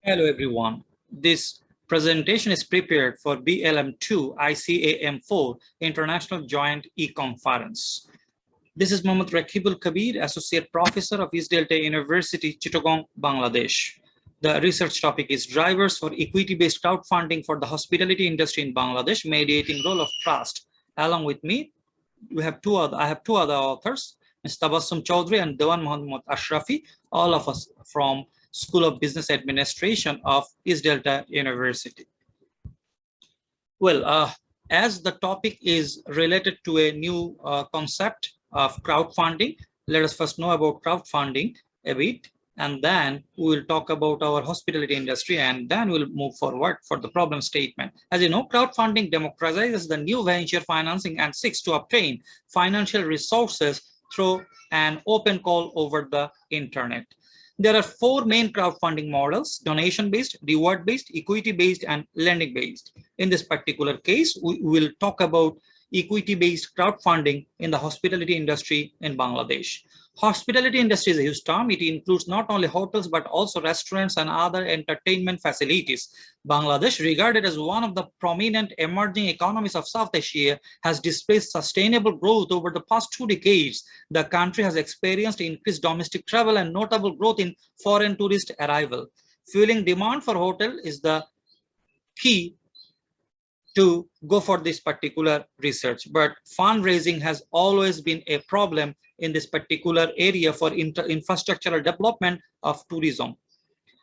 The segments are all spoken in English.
Hello everyone. This presentation is prepared for BLM2 ICAM4 International Joint E-Conference. This is Mohammad Rakibul Kabir, Associate Professor of East Delta University, Chittagong, Bangladesh. The research topic is Drivers for Equity-Based Crowdfunding for the Hospitality Industry in Bangladesh, Mediating Role of Trust. Along with me, I have two other authors, Ms. Tabassum Chaudhry and Dewan Muhammad Ashrafi, all of us from School of Business Administration of East Delta University. Well, as the topic is related to a new concept of crowdfunding, let us first know about crowdfunding a bit, and then we will talk about our hospitality industry, and then we'll move forward for the problem statement. As you know, crowdfunding democratizes the new venture financing and seeks to obtain financial resources through an open call over the internet. There are four main crowdfunding models: donation-based, reward-based, equity-based, and lending-based. In this particular case, we will talk about equity-based crowdfunding in the hospitality industry in Bangladesh. Hospitality industry is a huge term. It includes not only hotels, but also restaurants and other entertainment facilities. Bangladesh, regarded as one of the prominent emerging economies of South Asia, has displayed sustainable growth over the past 2 decades. The country has experienced increased domestic travel and notable growth in foreign tourist arrival. Fueling demand for hotel is the key to go for this particular research, but fundraising has always been a problem in this particular area for infrastructural development of tourism.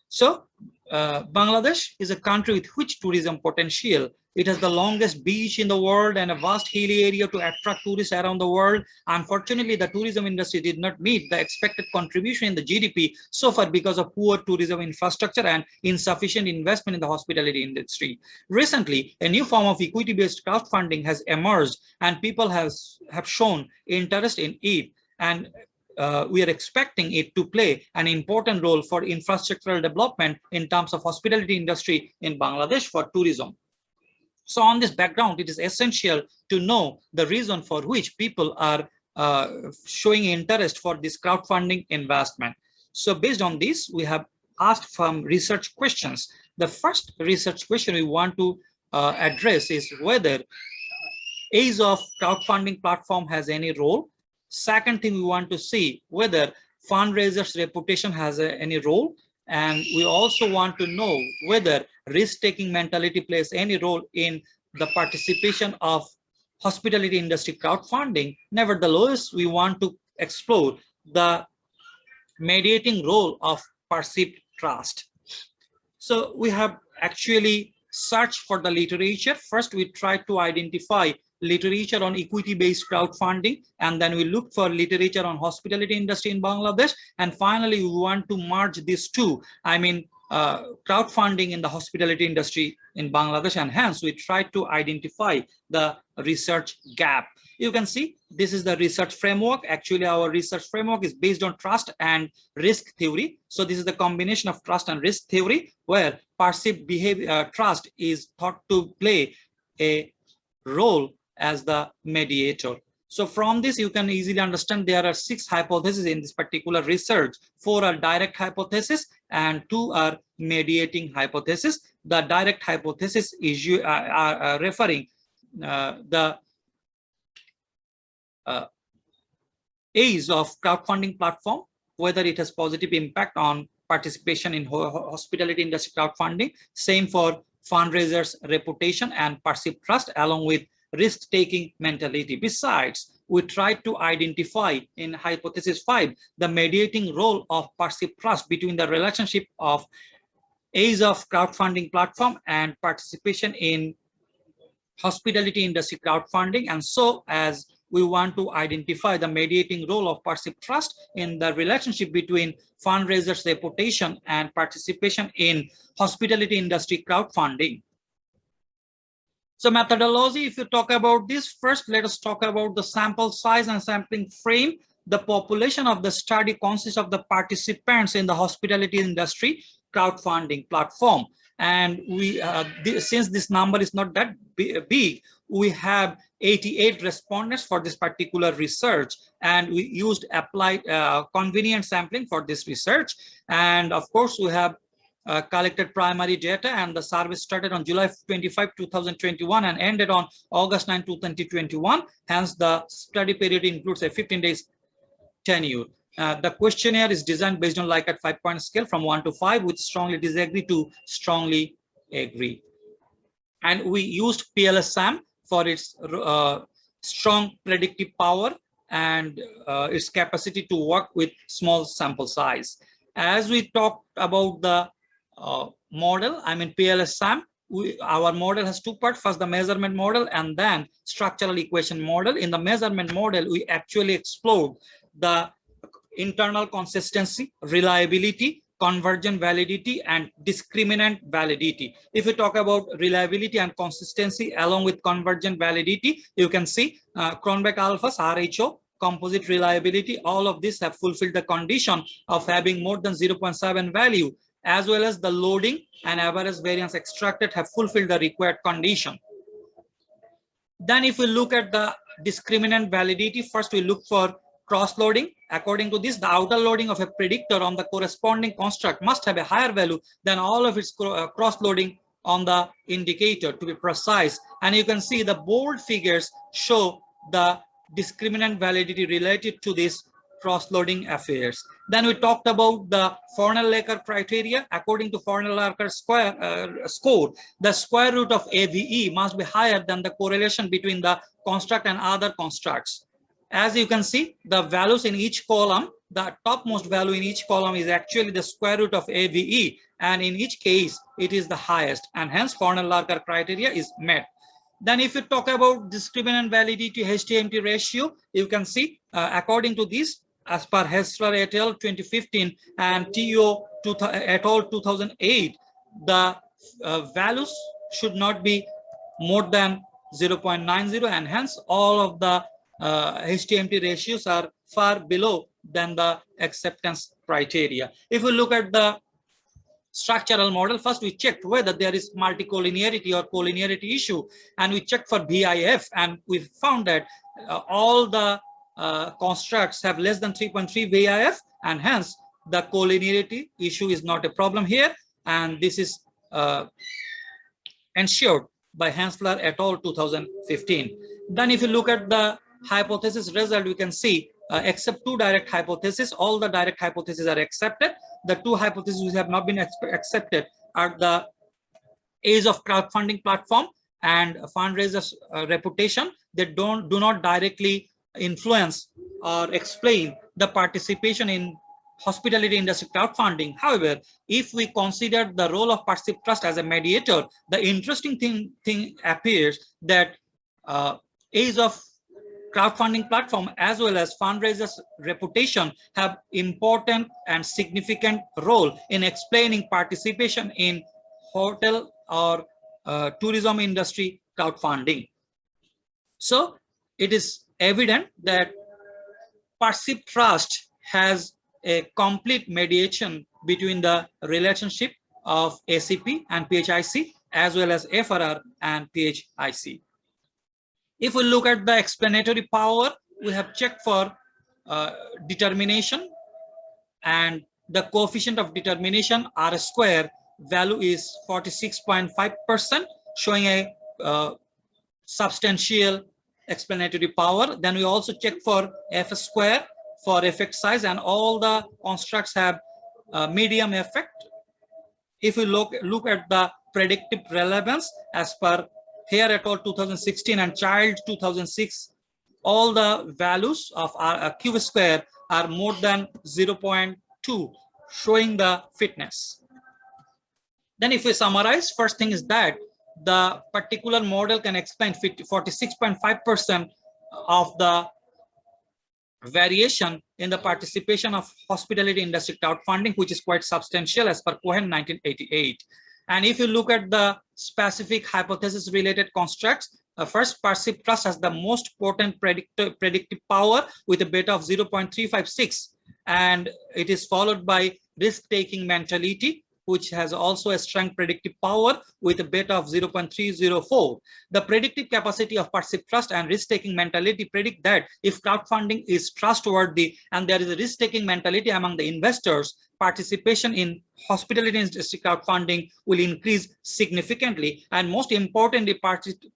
So Bangladesh is a country with huge tourism potential. It has the longest beach in the world and a vast hilly area to attract tourists around the world. Unfortunately, the tourism industry did not meet the expected contribution in the GDP so far because of poor tourism infrastructure and insufficient investment in the hospitality industry. Recently, a new form of equity-based crowdfunding has emerged, and people have shown interest in it. And we are expecting it to play an important role for infrastructural development in terms of hospitality industry in Bangladesh for tourism. So on this background, it is essential to know the reason for which people are showing interest for this crowdfunding investment. So based on this, we have asked some research questions. The first research question we want to address is whether age of crowdfunding platform has any role. Second thing, we want to see whether fundraisers' reputation has any role. And we also want to know whether risk-taking mentality plays any role in the participation of hospitality industry crowdfunding. Nevertheless, we want to explore the mediating role of perceived trust. So we have actually searched for the literature. First, we tried to identify literature on equity-based crowdfunding, and then we look for literature on hospitality industry in Bangladesh, and finally we want to merge these two, crowdfunding in the hospitality industry in Bangladesh, and hence we try to identify the research gap. You can see this is the research framework. Actually, our research framework is based on trust and risk theory. So this is the combination of trust and risk theory, where perceived behavior trust is thought to play a role as the mediator. So from this, you can easily understand there are 6 hypotheses in this particular research. 4 are direct hypothesis and 2 are mediating hypothesis. The direct hypothesis is referring the age of crowdfunding platform, whether it has positive impact on participation in hospitality industry crowdfunding. Same for fundraisers' reputation and perceived trust, along with risk-taking mentality. Besides, we tried to identify in hypothesis 5 the mediating role of perceived trust between the relationship of age of crowdfunding platform and participation in hospitality industry crowdfunding. And so as we want to identify the mediating role of perceived trust in the relationship between fundraisers' reputation and participation in hospitality industry crowdfunding. So methodology, if you talk about this, first let us talk about the sample size and sampling frame. The population of the study consists of the participants in the hospitality industry crowdfunding platform. And we, since this number is not that big, we have 88 respondents for this particular research, and we used applied convenient sampling for this research. And of course, we have collected primary data, and the survey started on July 25, 2021 and ended on August 9, 2021. Hence, the study period includes a 15 days tenure. The questionnaire is designed based on Likert 5-point scale from 1 to 5, with strongly disagree to strongly agree. And we used PLSAM for its strong predictive power and its capacity to work with small sample size. As we talked about the model, I mean PLSAM, our model has two parts. First, the measurement model, and then structural equation model. In the measurement model, we actually explored the internal consistency, reliability, convergent validity, and discriminant validity. If we talk about reliability and consistency along with convergent validity, you can see Cronbach alphas, RHO, composite reliability, all of these have fulfilled the condition of having more than 0.7 value, as well as the loading and average variance extracted have fulfilled the required condition. Then if we look at the discriminant validity, first we look for cross-loading. According to this, the outer loading of a predictor on the corresponding construct must have a higher value than all of its cross-loading on the indicator, to be precise. And you can see the bold figures show the discriminant validity related to this cross-loading affairs. Then we talked about the Fornell-Lakers criteria. According to Fornell-Lakers score, the square root of AVE must be higher than the correlation between the construct and other constructs. As you can see, the values in each column, the topmost value in each column is actually the square root of AVE, and in each case, it is the highest, and hence Fornell-Lakers criteria is met. Then if you talk about discriminant validity HTMT ratio, you can see according to this, as per Hessler et al. 2015 and TO et al. 2008, the values should not be more than 0.90, and hence all of the HTMT ratios are far below than the acceptance criteria. If we look at the structural model, first we checked whether there is multicollinearity or collinearity issue, and we checked for VIF, and we found that all the constructs have less than 3.3 VIF, and hence the collinearity issue is not a problem here, and this is ensured by Hensler et al. 2015. Then if you look at the hypothesis result, we can see except two direct hypotheses, all the direct hypotheses are accepted. The two hypotheses which have not been accepted are the age of crowdfunding platform and fundraisers' reputation. They do not directly influence or explain the participation in hospitality industry crowdfunding. However, if we consider the role of perceived trust as a mediator, the interesting thing appears that age of crowdfunding platform as well as fundraisers' reputation have important and significant role in explaining participation in hotel or tourism industry crowdfunding. So it is evident that perceived trust has a complete mediation between the relationship of ACP and PHIC as well as FRR and PHIC. If we look at the explanatory power, we have checked for determination, and the coefficient of determination R square value is 46.5%, showing a substantial explanatory power. Then we also check for F square for effect size, and all the constructs have medium effect. If we look at the predictive relevance as per Hare et al. 2016 and Child 2006, all the values of Q square are more than 0.2, showing the fitness. Then if we summarize, first thing is that the particular model can explain 46.5% of the variation in the participation of hospitality industry crowdfunding, which is quite substantial as per Cohen 1988. And if you look at the specific hypothesis related constructs, first, perceived trust has the most potent predictive power with a beta of 0.356, and it is followed by risk-taking mentality, which has also a strong predictive power with a beta of 0.304. The predictive capacity of perceived trust and risk-taking mentality predict that if crowdfunding is trustworthy and there is a risk-taking mentality among the investors, participation in hospitality industry crowdfunding will increase significantly. And most importantly,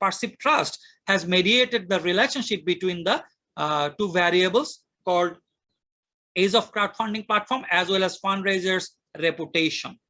perceived trust has mediated the relationship between the two variables called age of crowdfunding platform as well as fundraisers' reputation.